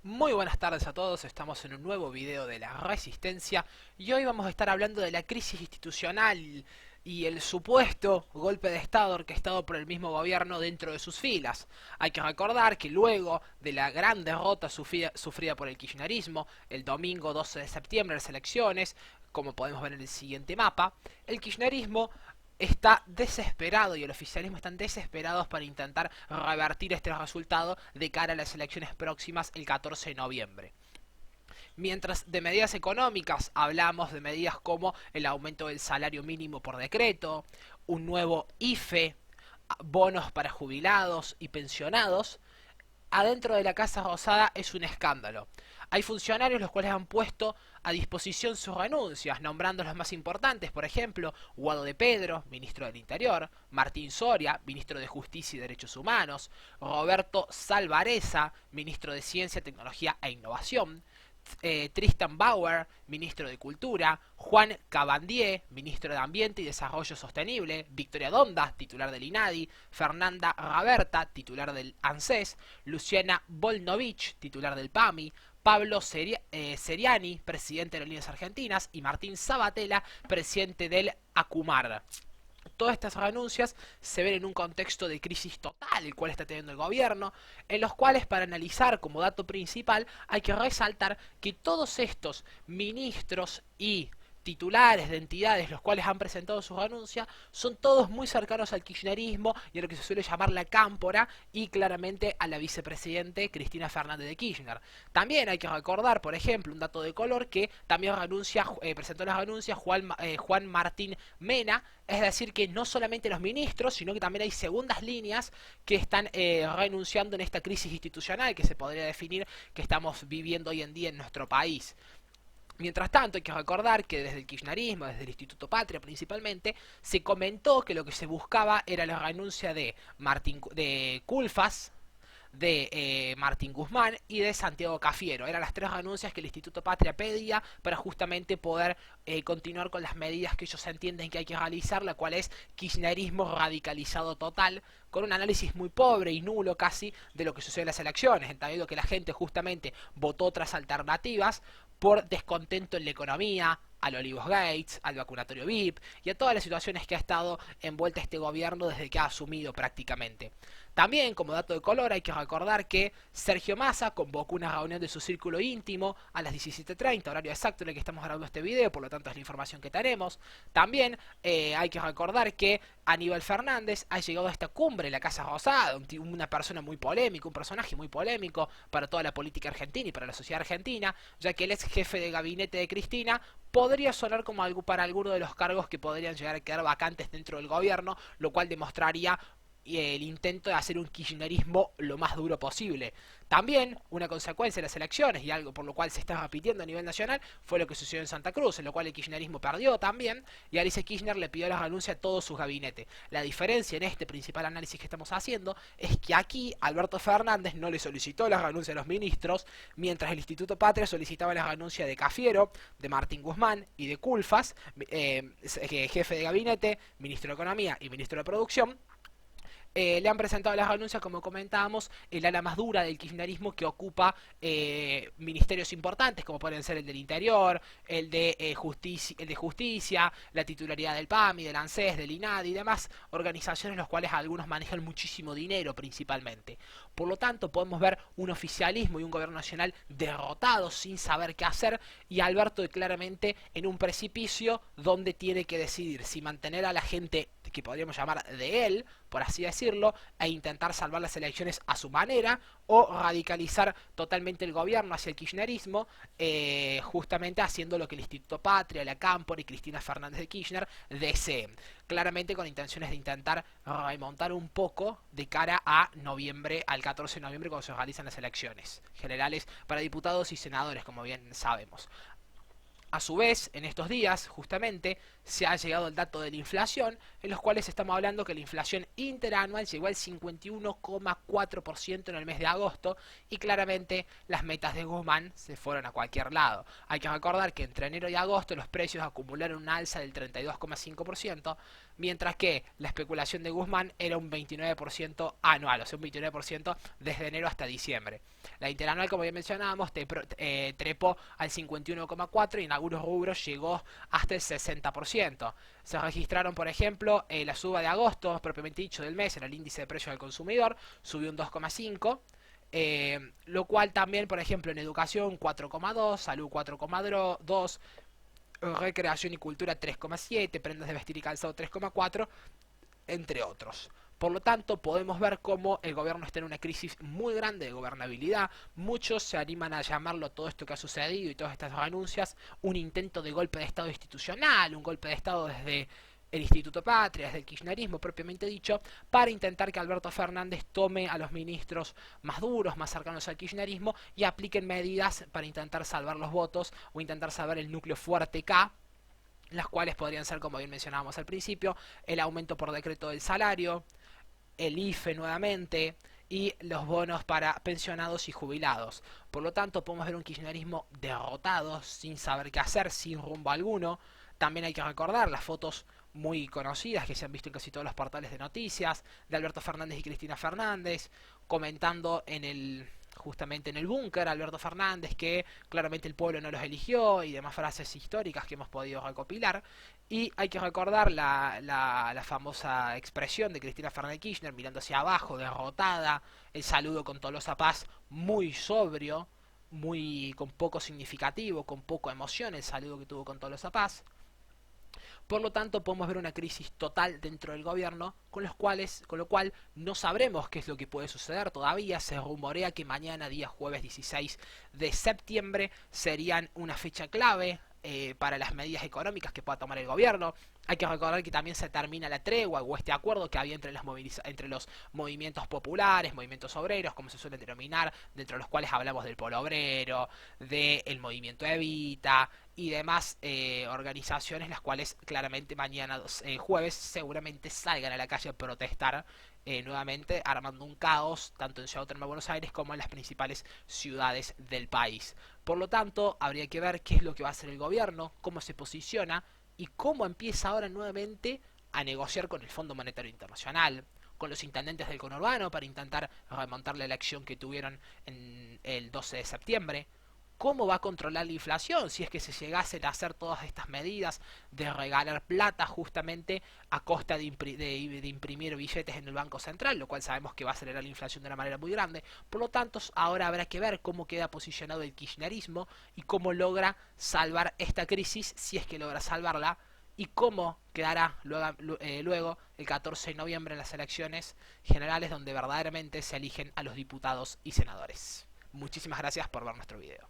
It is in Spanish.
Muy buenas tardes a todos, estamos en un nuevo video de la Resistencia y hoy vamos a estar hablando de la crisis institucional y el supuesto golpe de estado orquestado por el mismo gobierno dentro de sus filas. Hay que recordar que luego de la gran derrota sufrida por el kirchnerismo el domingo 12 de septiembre en las elecciones, como podemos ver en el siguiente mapa, el kirchnerismo está desesperado y el oficialismo están desesperados para intentar revertir este resultado de cara a las elecciones próximas el 14 de noviembre. Mientras de medidas económicas hablamos de medidas como el aumento del salario mínimo por decreto, un nuevo IFE, bonos para jubilados y pensionados, adentro de la Casa Rosada es un escándalo. Hay funcionarios los cuales han puesto a disposición sus renuncias, nombrando los más importantes, por ejemplo, Guado de Pedro, ministro del Interior, Martín Soria, ministro de Justicia y Derechos Humanos, Roberto Salvareza, ministro de Ciencia, Tecnología e Innovación, Tristan Bauer, ministro de Cultura, Juan Cabandier, ministro de Ambiente y Desarrollo Sostenible, Victoria Donda, titular del INADI, Fernanda Raberta, titular del ANSES, Luciana Volnovich, titular del PAMI, Pablo Seriani, presidente de Aerolíneas Argentinas, y Martín Sabatella, presidente del ACUMAR. Todas estas renuncias se ven en un contexto de crisis total el cual está teniendo el gobierno, en los cuales, para analizar como dato principal, hay que resaltar que todos estos ministros y titulares de entidades los cuales han presentado su renuncia son todos muy cercanos al kirchnerismo y a lo que se suele llamar la cámpora, y claramente a la vicepresidente Cristina Fernández de Kirchner. También hay que recordar, por ejemplo, un dato de color, que también presentó la renuncia Juan Martín Mena. Es decir, que no solamente los ministros, sino que también hay segundas líneas que están renunciando en esta crisis institucional que se podría definir que estamos viviendo hoy en día en nuestro país. Mientras tanto, hay que recordar que desde el kirchnerismo, desde el Instituto Patria principalmente, se comentó que lo que se buscaba era la renuncia de Culfas, de Martín Guzmán y de Santiago Cafiero. Eran las tres renuncias que el Instituto Patria pedía para justamente poder continuar con las medidas que ellos entienden que hay que realizar, la cual es kirchnerismo radicalizado total, con un análisis muy pobre y nulo casi de lo que sucede en las elecciones, entendiendo que la gente justamente votó otras alternativas por descontento en la economía, al Olivos Gates, al vacunatorio VIP y a todas las situaciones que ha estado envuelta este gobierno desde que ha asumido prácticamente. También, como dato de color, hay que recordar que Sergio Massa convocó una reunión de su círculo íntimo a las 17:30, horario exacto en el que estamos grabando este video, por lo tanto es la información que tenemos. También hay que recordar que Aníbal Fernández ha llegado a esta cumbre en la Casa Rosada, una persona muy polémica, un personaje muy polémico para toda la política argentina y para la sociedad argentina, ya que él es jefe de gabinete de Cristina. Podría sonar como algo para alguno de los cargos que podrían llegar a quedar vacantes dentro del gobierno, lo cual demostraría el intento de hacer un kirchnerismo lo más duro posible. También una consecuencia de las elecciones y algo por lo cual se está repitiendo a nivel nacional fue lo que sucedió en Santa Cruz, en lo cual el kirchnerismo perdió también y Alicia Kirchner le pidió la renuncia a todo su gabinete. La diferencia en este principal análisis que estamos haciendo es que aquí Alberto Fernández no le solicitó la renuncia a los ministros, mientras el Instituto Patria solicitaba la renuncia de Cafiero, de Martín Guzmán y de Culfas, jefe de gabinete, ministro de Economía y ministro de Producción. Le han presentado las renuncias, como comentábamos, el ala más dura del kirchnerismo, que ocupa ministerios importantes, como pueden ser el del Interior, el de Justicia, la titularidad del PAMI, del ANSES, del INADI y demás organizaciones, los cuales algunos manejan muchísimo dinero principalmente. Por lo tanto, podemos ver un oficialismo y un gobierno nacional derrotados sin saber qué hacer, y Alberto claramente en un precipicio donde tiene que decidir si mantener a la gente que podríamos llamar de él, por así decirlo, e intentar salvar las elecciones a su manera, o radicalizar totalmente el gobierno hacia el kirchnerismo, justamente haciendo lo que el Instituto Patria, la Cámpora y Cristina Fernández de Kirchner deseen, claramente con intenciones de intentar remontar un poco de cara a noviembre, al 14 de noviembre, cuando se realizan las elecciones generales para diputados y senadores, como bien sabemos. A su vez, en estos días, justamente, se ha llegado el dato de la inflación, en los cuales estamos hablando que la inflación interanual llegó al 51,4% en el mes de agosto, y claramente las metas de Guzmán se fueron a cualquier lado. Hay que recordar que entre enero y agosto los precios acumularon una alza del 32,5%, mientras que la especulación de Guzmán era un 29% anual, o sea, un 29% desde enero hasta diciembre. La interanual, como ya mencionábamos, trepó al 51,4% y en algunos rubros llegó hasta el 60%. Se registraron, por ejemplo, la suba de agosto, propiamente dicho, del mes, en el índice de precios al consumidor, subió un 2,5%. Lo cual también, por ejemplo, en educación 4,2, salud 4,2, recreación y cultura 3,7, prendas de vestir y calzado 3,4, entre otros. Por lo tanto, podemos ver cómo el gobierno está en una crisis muy grande de gobernabilidad. Muchos se animan a llamarlo todo esto que ha sucedido y todas estas renuncias un intento de golpe de Estado institucional, un golpe de Estado desde el Instituto Patria, desde el kirchnerismo propiamente dicho, para intentar que Alberto Fernández tome a los ministros más duros, más cercanos al kirchnerismo y apliquen medidas para intentar salvar los votos o intentar salvar el núcleo fuerte K, las cuales podrían ser, como bien mencionábamos al principio, el aumento por decreto del salario, el IFE nuevamente y los bonos para pensionados y jubilados. Por lo tanto, podemos ver un kirchnerismo derrotado, sin saber qué hacer, sin rumbo alguno. También hay que recordar las fotos muy conocidas que se han visto en casi todos los portales de noticias de Alberto Fernández y Cristina Fernández comentando justamente en el búnker Alberto Fernández que claramente el pueblo no los eligió y demás frases históricas que hemos podido recopilar. Y hay que recordar la famosa expresión de Cristina Fernández Kirchner mirando hacia abajo, derrotada, el saludo con Tolosa Paz muy sobrio, muy con poco significativo, con poca emoción el saludo que tuvo con Tolosa Paz. Por lo tanto, podemos ver una crisis total dentro del gobierno, con lo cual no sabremos qué es lo que puede suceder todavía. Se rumorea que mañana, día jueves 16 de septiembre, serían una fecha clave para las medidas económicas que pueda tomar el gobierno. Hay que recordar que también se termina la tregua o este acuerdo que había entre los movimientos populares, movimientos obreros, como se suele denominar, dentro de los cuales hablamos del Polo Obrero, del movimiento Evita y demás organizaciones, las cuales claramente mañana jueves seguramente salgan a la calle a protestar nuevamente, armando un caos tanto en Ciudad Autónoma de Buenos Aires como en las principales ciudades del país. Por lo tanto, habría que ver qué es lo que va a hacer el gobierno, cómo se posiciona y cómo empieza ahora nuevamente a negociar con el Fondo Monetario Internacional, con los intendentes del conurbano para intentar remontar la elección que tuvieron en el 12 de septiembre. ¿Cómo va a controlar la inflación si es que se llegasen a hacer todas estas medidas de regalar plata justamente a costa de imprimir billetes en el Banco Central, lo cual sabemos que va a acelerar la inflación de una manera muy grande? Por lo tanto, ahora habrá que ver cómo queda posicionado el kirchnerismo y cómo logra salvar esta crisis, si es que logra salvarla, y cómo quedará luego el 14 de noviembre en las elecciones generales donde verdaderamente se eligen a los diputados y senadores. Muchísimas gracias por ver nuestro video.